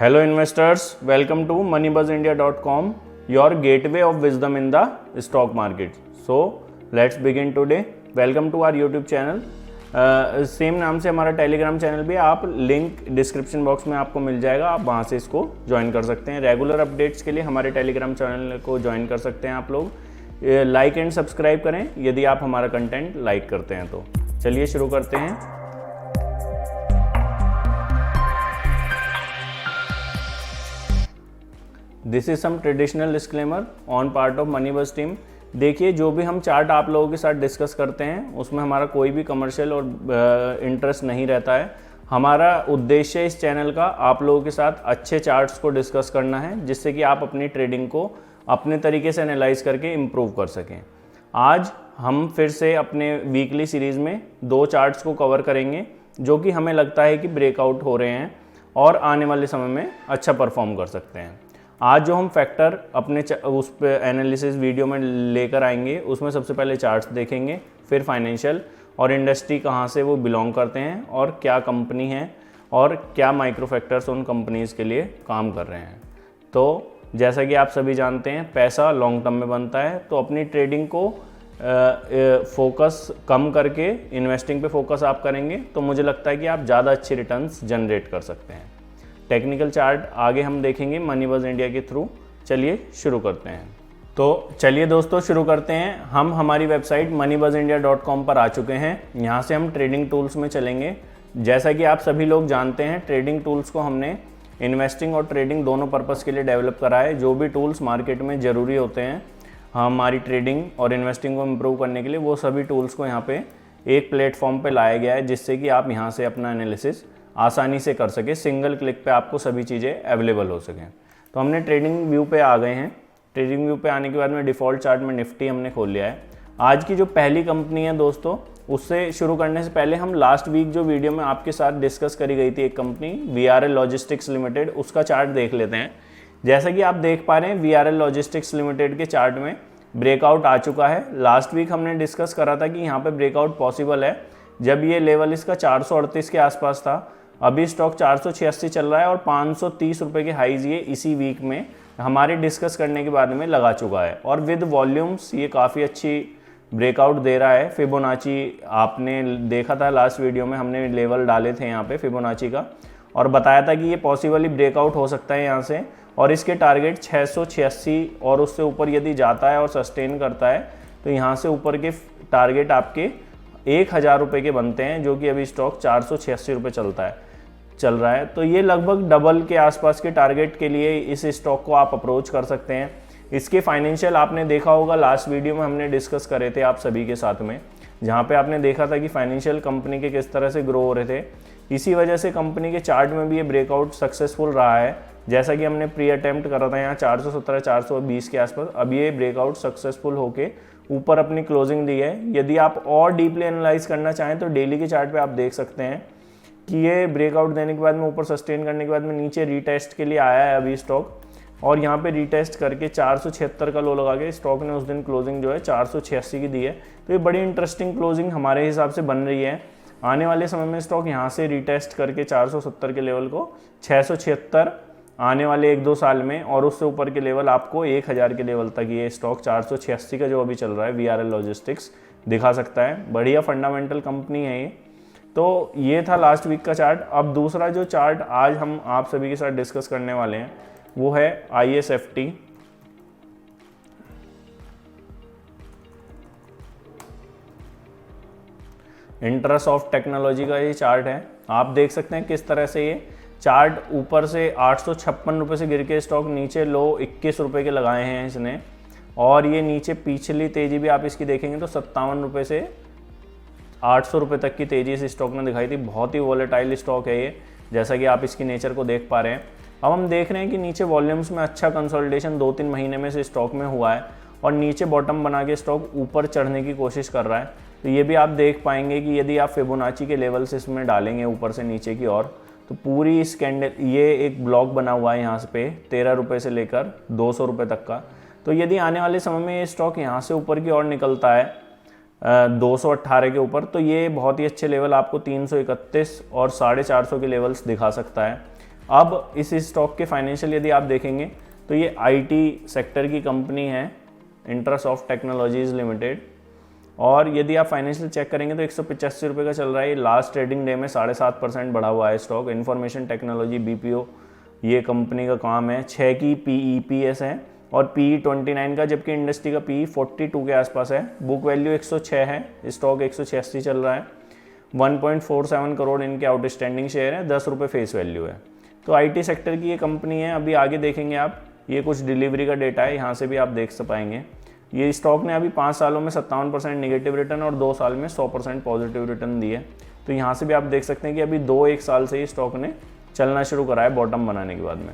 Hello investors, welcome to moneybuzzindia.com, your gateway of wisdom in the stock market. So let's begin today. Welcome to our YouTube channel. Same नाम से हमारा Telegram channel भी, आप link description box में आपको मिल जाएगा, आप वहाँ से इसको ज्वाइन कर सकते हैं। रेगुलर अपडेट्स के लिए हमारे टेलीग्राम चैनल को ज्वाइन कर सकते हैं आप लोग। लाइक एंड सब्सक्राइब करें यदि आप हमारा कंटेंट लाइक करते हैं तो। चलिए शुरू करते हैं। This is some traditional disclaimer on part of Moneybuzz team. देखिए, जो भी हम चार्ट आप लोगों के साथ डिस्कस करते हैं उसमें हमारा कोई भी कमर्शियल और इंटरेस्ट नहीं रहता है। हमारा उद्देश्य इस चैनल का आप लोगों के साथ अच्छे चार्ट्स को डिस्कस करना है, जिससे कि आप अपनी ट्रेडिंग को अपने तरीके से एनालाइज करके इम्प्रूव कर सकें। आज हम फिर से अपने वीकली सीरीज़ में 2 चार्ट्स को कवर करेंगे जो कि हमें लगता है कि ब्रेकआउट हो रहे हैं और आने वाले समय में अच्छा परफॉर्म कर सकते हैं। आज जो हम फैक्टर अपने उस पे एनालिसिस वीडियो में लेकर आएंगे, उसमें सबसे पहले चार्ट्स देखेंगे, फिर फाइनेंशियल और इंडस्ट्री कहाँ से वो बिलोंग करते हैं और क्या कंपनी है और क्या माइक्रो फैक्टर्स उन कंपनीज़ के लिए काम कर रहे हैं। तो जैसा कि आप सभी जानते हैं, पैसा लॉन्ग टर्म में बनता है, तो अपनी ट्रेडिंग को फोकस कम करके इन्वेस्टिंग पे फोकस आप करेंगे तो मुझे लगता है कि आप ज़्यादा अच्छे रिटर्न्स जनरेट कर सकते हैं। टेक्निकल चार्ट आगे हम देखेंगे मनीबज़ इंडिया के थ्रू। चलिए शुरू करते हैं। तो चलिए दोस्तों शुरू करते हैं। हम हमारी वेबसाइट moneybuzzindia.com पर आ चुके हैं। यहाँ से हम ट्रेडिंग टूल्स में चलेंगे। जैसा कि आप सभी लोग जानते हैं, ट्रेडिंग टूल्स को हमने इन्वेस्टिंग और ट्रेडिंग दोनों पर्पज़ के लिए डेवलप करा है। जो भी टूल्स मार्केट में ज़रूरी होते हैं हमारी ट्रेडिंग और इन्वेस्टिंग को इम्प्रूव करने के लिए, वो सभी टूल्स को यहाँ पे एक प्लेटफॉर्म पे लाया गया है, जिससे कि आप यहाँ से अपना एनालिसिस आसानी से कर सके। सिंगल क्लिक पे आपको सभी चीज़ें अवेलेबल हो सकें। तो हमने ट्रेडिंग व्यू पे आ गए हैं। ट्रेडिंग व्यू पे आने के बाद में डिफ़ॉल्ट चार्ट में निफ्टी हमने खोल लिया है। आज की जो पहली कंपनी है दोस्तों, उससे शुरू करने से पहले हम लास्ट वीक जो वीडियो में आपके साथ डिस्कस करी गई थी एक कंपनी VRL लॉजिस्टिक्स लिमिटेड, उसका चार्ट देख लेते हैं। जैसा कि आप देख पा रहे हैं, VRL लॉजिस्टिक्स लिमिटेड के चार्ट में ब्रेकआउट आ चुका है। लास्ट वीक हमने डिस्कस करा था कि यहाँ पे ब्रेकआउट पॉसिबल है जब ये लेवल इसका 438 के आसपास था। अभी स्टॉक 486 चल रहा है और 530 रुपये के हाईज ये इसी वीक में हमारे डिस्कस करने के बाद में लगा चुका है। और विद वॉल्यूम्स ये काफ़ी अच्छी ब्रेकआउट दे रहा है। फिबोनाची आपने देखा था, लास्ट वीडियो में हमने लेवल डाले थे यहाँ पे फिबोनाची का, और बताया था कि ये पॉसिबली ब्रेकआउट हो सकता है यहाँ से, और इसके टारगेट 686 और उससे ऊपर यदि जाता है और सस्टेन करता है तो यहाँ से ऊपर के टारगेट आपके 1000 रुपये के बनते हैं, जो कि अभी स्टॉक 486 रुपये चल रहा है। तो ये लगभग डबल के आसपास के टारगेट के लिए इस स्टॉक को आप अप्रोच कर सकते हैं। इसके फाइनेंशियल आपने देखा होगा, लास्ट वीडियो में हमने डिस्कस करे थे आप सभी के साथ में, जहाँ पे आपने देखा था कि फाइनेंशियल कंपनी के किस तरह से ग्रो हो रहे थे। इसी वजह से कंपनी के चार्ट में भी ये ब्रेकआउट सक्सेसफुल रहा है। जैसा कि हमने प्री अटेम्प्ट करा था यहाँ 417-420 के आसपास, अब ये ब्रेकआउट सक्सेसफुल होके ऊपर अपनी क्लोजिंग दी है। यदि आप और डीपली एनालाइज करना चाहें तो डेली के चार्ट पे आप देख सकते हैं कि ये ब्रेकआउट देने के बाद में ऊपर सस्टेन करने के बाद में नीचे रीटेस्ट के लिए आया है अभी स्टॉक, और यहाँ पे रीटेस्ट करके 476 का लो लगा के स्टॉक ने उस दिन क्लोजिंग जो है 486 की दी है। तो ये बड़ी इंटरेस्टिंग क्लोजिंग हमारे हिसाब से बन रही है। आने वाले समय में स्टॉक यहाँ से रीटेस्ट करके 470 के लेवल को 676 आने वाले 1-2 साल में, और उससे ऊपर के लेवल आपको 1000 के लेवल तक ये स्टॉक 486 का जो अभी चल रहा है VRL लॉजिस्टिक्स दिखा सकता है। बढ़िया फंडामेंटल कंपनी है ये। तो ये था लास्ट वीक का चार्ट। अब दूसरा जो चार्ट आज हम आप सभी के साथ डिस्कस करने वाले हैं वो है ISFT। इंटरसॉफ्ट टेक्नोलॉजी का ये चार्ट है। आप देख सकते हैं किस तरह से ये चार्ट ऊपर से 856 रुपये से गिर के स्टॉक नीचे लो 21 रुपये के लगाए हैं इसने, और ये नीचे पिछली तेजी भी आप इसकी देखेंगे तो 57 रुपये से 800 रुपये तक की तेजी इस स्टॉक ने दिखाई थी। बहुत ही वॉलेटाइल स्टॉक है ये, जैसा कि आप इसकी नेचर को देख पा रहे हैं। अब हम देख रहे हैं कि नीचे वॉल्यूम्स में अच्छा कंसोलिडेशन 2-3 महीने में से स्टॉक में हुआ है, और नीचे बॉटम बना के स्टॉक ऊपर चढ़ने की कोशिश कर रहा है। तो ये भी आप देख पाएंगे कि यदि आप फिबोनाची के लेवल्स इसमें डालेंगे ऊपर से नीचे की ओर, तो पूरी इस कैंडल, ये एक ब्लॉक बना हुआ है यहाँ पे 13 रुपये से लेकर 200 रुपये तक का। तो यदि आने वाले समय में ये स्टॉक यहाँ से ऊपर की ओर निकलता है 218 के ऊपर, तो ये बहुत ही अच्छे लेवल आपको 331 और 450 के लेवल्स दिखा सकता है। अब इस स्टॉक के फाइनेंशियल यदि आप देखेंगे तो ये IT सेक्टर की कंपनी है, इंट्रासॉफ्ट टेक्नोलॉजीज लिमिटेड, और यदि आप फाइनेंशियल चेक करेंगे तो 185 रुपये का चल रहा है। ये लास्ट ट्रेडिंग डे में 7.5% बढ़ा हुआ है स्टॉक। इन्फॉर्मेशन टेक्नोलॉजी BPO ये कंपनी का काम है। 6 की EPS है और PE 29 का, जबकि इंडस्ट्री का PE 42 के आसपास है। बुक वैल्यू 106 है, स्टॉक 186 चल रहा है। 1.47 करोड़ इनके आउटस्टैंडिंग शेयर है, 10 रुपये फेस वैल्यू है। तो IT सेक्टर की ये कंपनी है। अभी आगे देखेंगे आप, ये कुछ डिलीवरी का डेटा है, यहाँ से भी आप देख पाएंगे। ये स्टॉक ने अभी 5 सालों में 57% नेगेटिव रिटर्न और 2 साल में 100% पॉजिटिव रिटर्न दिए। तो यहाँ से भी आप देख सकते हैं कि अभी 2-1 साल से ही स्टॉक ने चलना शुरू करा है बॉटम बनाने के बाद में।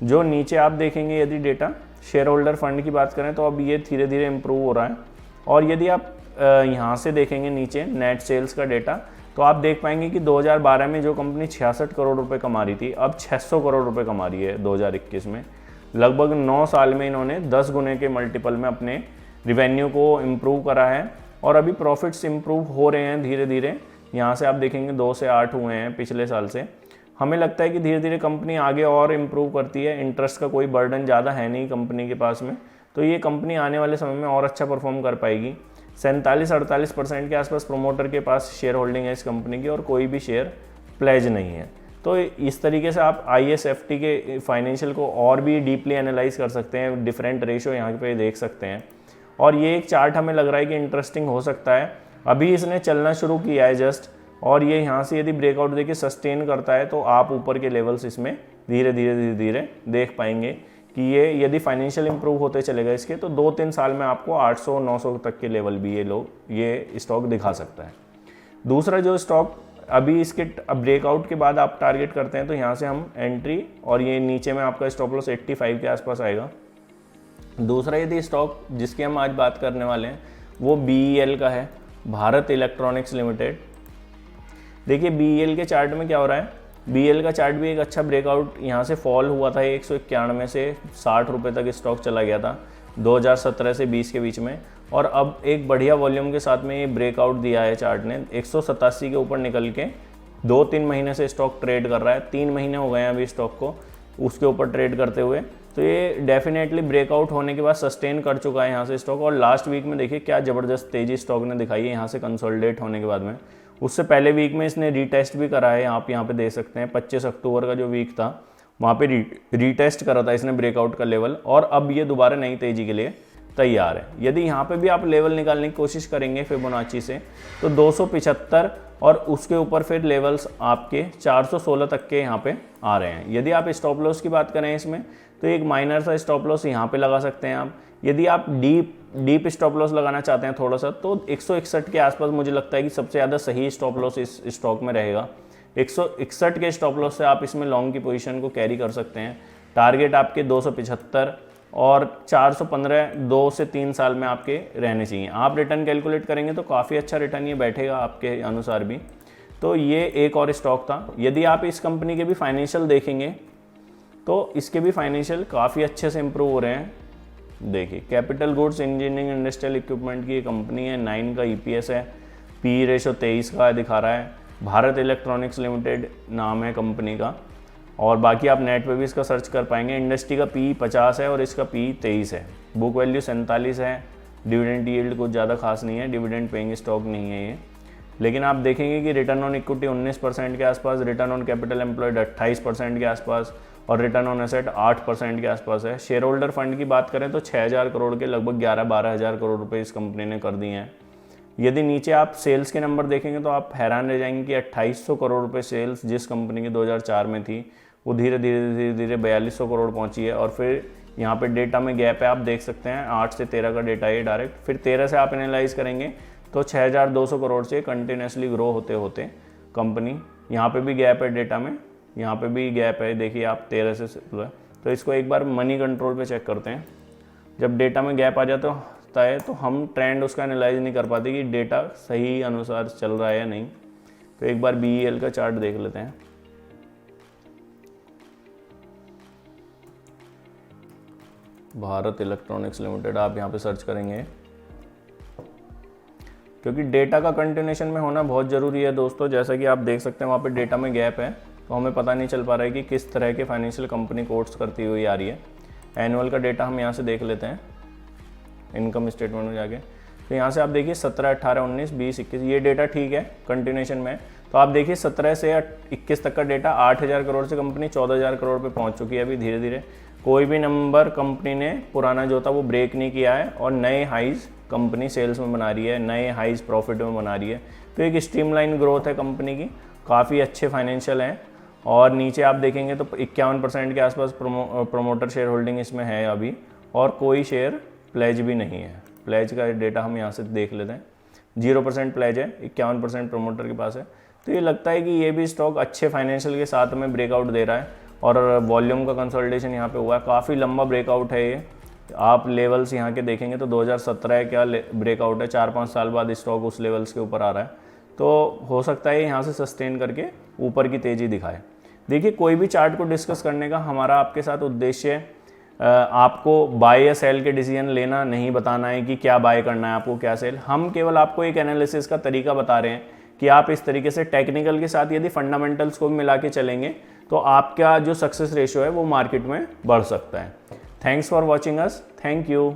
जो नीचे आप देखेंगे यदि डेटा शेयर होल्डर फंड की बात करें तो अब ये धीरे धीरे इम्प्रूव हो रहा है। और यदि आप यहाँ से देखेंगे नीचे नेट सेल्स का डेटा, तो आप देख पाएंगे कि 2012 में जो कंपनी 66 करोड़ रुपए कमा रही थी, अब 600 करोड़ रुपए कमा रही है 2021 में। लगभग 9 साल में इन्होंने 10 गुने के मल्टीपल में अपने रिवेन्यू को इम्प्रूव करा है और अभी प्रॉफिट्स इम्प्रूव हो रहे हैं धीरे धीरे। यहाँ से आप देखेंगे 2 से 8 हुए हैं पिछले साल से। हमें लगता है कि धीरे धीरे कंपनी आगे और इम्प्रूव करती है। इंटरेस्ट का कोई बर्डन ज़्यादा है नहीं कंपनी के पास में, तो ये कंपनी आने वाले समय में और अच्छा परफॉर्म कर पाएगी। 47-48% के आसपास प्रोमोटर के पास शेयर होल्डिंग है इस कंपनी की और कोई भी शेयर प्लेज नहीं है। तो इस तरीके से आप ISFT के फाइनेंशियल को और भी डीपली एनालाइज कर सकते हैं। डिफरेंट रेशो यहाँ पे देख सकते हैं और ये एक चार्ट हमें लग रहा है कि इंटरेस्टिंग हो सकता है। अभी इसने चलना शुरू किया है जस्ट, और ये यहाँ से यदि ब्रेकआउट देके सस्टेन करता है तो आप ऊपर के लेवल्स इसमें धीरे धीरे देख पाएंगे कि ये यदि फाइनेंशियल इंप्रूव होते चलेगा इसके, तो 2-3 साल में आपको 800-900 तक के लेवल भी ये स्टॉक दिखा सकता है। दूसरा जो स्टॉक अभी इसके ब्रेकआउट के बाद आप टारगेट करते हैं, तो यहाँ से हम एंट्री, और ये नीचे में आपका स्टॉप लॉस 85 के आसपास आएगा। दूसरा यदि स्टॉक जिसकी हम आज बात करने वाले हैं वो BEL का है, भारत इलेक्ट्रॉनिक्स लिमिटेड। देखिए BEL के चार्ट में क्या हो रहा है, BEL का चार्ट भी एक अच्छा ब्रेकआउट यहाँ से फॉल हुआ था। 191 से 60 रुपये तक स्टॉक चला गया था 2017 से 20 के बीच में, और अब एक बढ़िया वॉल्यूम के साथ में ये ब्रेकआउट दिया है चार्ट ने। 187 के ऊपर निकल के 2-3 महीने से स्टॉक ट्रेड कर रहा है। 3 महीने हो गए हैं अभी स्टॉक को उसके ऊपर ट्रेड करते हुए। तो ये डेफिनेटली ब्रेकआउट होने के बाद सस्टेन कर चुका है यहाँ से स्टॉक, और लास्ट वीक में देखिए क्या ज़बरदस्त तेज़ी स्टॉक ने दिखाई है यहाँ से कंसोलिडेट होने के बाद में। उससे पहले वीक में इसने रीटेस्ट भी करा है, आप यहाँ पे देख सकते हैं 25 अक्टूबर का जो वीक था वहाँ पे रीटेस्ट करा था इसने ब्रेकआउट का लेवल, और अब ये दोबारा नई तेज़ी के लिए तैयार है। यदि यहाँ पे भी आप लेवल निकालने की कोशिश करेंगे फिबोनाची से, तो 275 और उसके ऊपर फिर लेवल्स आपके 416 तक के यहाँ पे आ रहे हैं। यदि आप स्टॉप लॉस की बात करें इसमें, तो एक माइनर सा स्टॉप लॉस यहाँ पे लगा सकते हैं आप। यदि आप डीप स्टॉप लॉस लगाना चाहते हैं थोड़ा सा, तो 161 के आसपास मुझे लगता है कि सबसे ज़्यादा सही स्टॉप लॉस इस स्टॉक में रहेगा। 161 के स्टॉप लॉस से आप इसमें लॉन्ग की पोजीशन को कैरी कर सकते हैं। टारगेट आपके 275 और 415 2 से 3 साल में आपके रहने चाहिए। आप रिटर्न कैलकुलेट करेंगे तो काफ़ी अच्छा रिटर्न ये बैठेगा आपके अनुसार भी। तो ये एक और स्टॉक था। यदि आप इस कंपनी के भी फाइनेंशियल देखेंगे तो इसके भी फाइनेंशियल काफ़ी अच्छे से इम्प्रूव हो रहे हैं। देखिए capital goods engineering industrial equipment की कंपनी है, 9 का EPS है, PE रेशो 23 का दिखा रहा है। भारत इलेक्ट्रॉनिक्स लिमिटेड नाम है कंपनी का, और बाकी आप नेट पे भी इसका सर्च कर पाएंगे। इंडस्ट्री का PE 50 है और इसका PE 23 है। बुक वैल्यू 47 है। डिविडेंड यील्ड कुछ ज़्यादा खास नहीं है, डिविडेंड पेइंग स्टॉक नहीं है ये। लेकिन आप देखेंगे कि रिटर्न ऑन इक्विटी 19% के आसपास, रिटर्न ऑन कैपिटल एम्प्लॉयड 28% के आसपास, और रिटर्न ऑन एसेट 8% के आसपास है। शेयर होल्डर फंड की बात करें तो 6000 करोड़ के लगभग 11-12 हज़ार करोड़ रुपए इस कंपनी ने कर दिए हैं। यदि नीचे आप सेल्स के नंबर देखेंगे तो आप हैरान रह जाएंगे कि 2800 करोड़ रुपए सेल्स जिस कंपनी की 2004 में थी, वो धीरे धीरे 4200 करोड़ पहुंची है। और फिर यहाँ पे डेटा में गैप है, आप देख सकते हैं 8 से 13 का डेटा है डायरेक्ट। फिर 13 से आप एनालाइज करेंगे तो 6200 करोड़ से कंटिन्यूसली ग्रो होते होते कंपनी, यहाँ पे भी गैप है डेटा में, यहाँ पे भी गैप है, देखिए आप 13 से। तो इसको एक बार मनी कंट्रोल पे चेक करते हैं। जब डेटा में गैप आ जाता है तो हम ट्रेंड उसका एनालाइज नहीं कर पाते कि डेटा सही अनुसार चल रहा है या नहीं। तो एक बार BEL का चार्ट देख लेते हैं। भारत इलेक्ट्रॉनिक्स लिमिटेड आप यहाँ पे सर्च करेंगे, क्योंकि डेटा का कंटिन्यूएशन में होना बहुत ज़रूरी है दोस्तों। जैसा कि आप देख सकते हैं वहाँ पे डेटा में गैप है, तो हमें पता नहीं चल पा रहा है कि किस तरह के फाइनेंशियल कंपनी कोट्स करती हुई आ रही है। एनुअल का डेटा हम यहाँ से देख लेते हैं इनकम स्टेटमेंट में जाके। तो यहाँ से आप देखिए 17, 18, 19, 20, 21 ये डेटा ठीक है, कंटिन्यूएशन में। तो आप देखिए 17 से 21 तक का डेटा 8,000 करोड़ से कंपनी 14,000 करोड़ पे पहुँच चुकी है अभी धीरे धीरे। कोई भी नंबर कंपनी ने पुराना जो था वो ब्रेक नहीं किया है और नए हाइज कंपनी सेल्स में बना रही है, नए हाइज प्रॉफिट में बना रही है। तो एक स्ट्रीमलाइन ग्रोथ है कंपनी की, काफ़ी अच्छे फाइनेंशियल हैं। और नीचे आप देखेंगे तो 51% के आसपास प्रोमोटर शेयर होल्डिंग इसमें है अभी, और कोई शेयर प्लेज भी नहीं है। प्लेज का डेटा हम यहाँ से देख लेते हैं, 0% प्लेज है, 51% प्रोमोटर के पास है। तो ये लगता है कि ये भी स्टॉक अच्छे फाइनेंशियल के साथ में ब्रेकआउट दे रहा है और वॉल्यूम का कंसोलिडेशन यहाँ पे हुआ है, काफ़ी लंबा ब्रेकआउट है ये। आप लेवल्स यहाँ के देखेंगे तो 2017 क्या ब्रेकआउट है, 4-5 साल बाद स्टॉक उस लेवल्स के ऊपर आ रहा है। तो हो सकता है यहाँ से सस्टेन करके ऊपर की तेज़ी दिखाए। देखिए कोई भी चार्ट को डिस्कस करने का हमारा आपके साथ उद्देश्य आपको बाय या सेल के डिसीजन लेना नहीं, बताना है कि क्या बाय करना है आपको क्या सेल। हम केवल आपको एक एनालिसिस का तरीका बता रहे हैं कि आप इस तरीके से टेक्निकल के साथ यदि फंडामेंटल्स को भी मिला के चलेंगे तो आपका जो सक्सेस रेशियो है वो मार्केट में बढ़ सकता है। Thanks for watching us, thank you.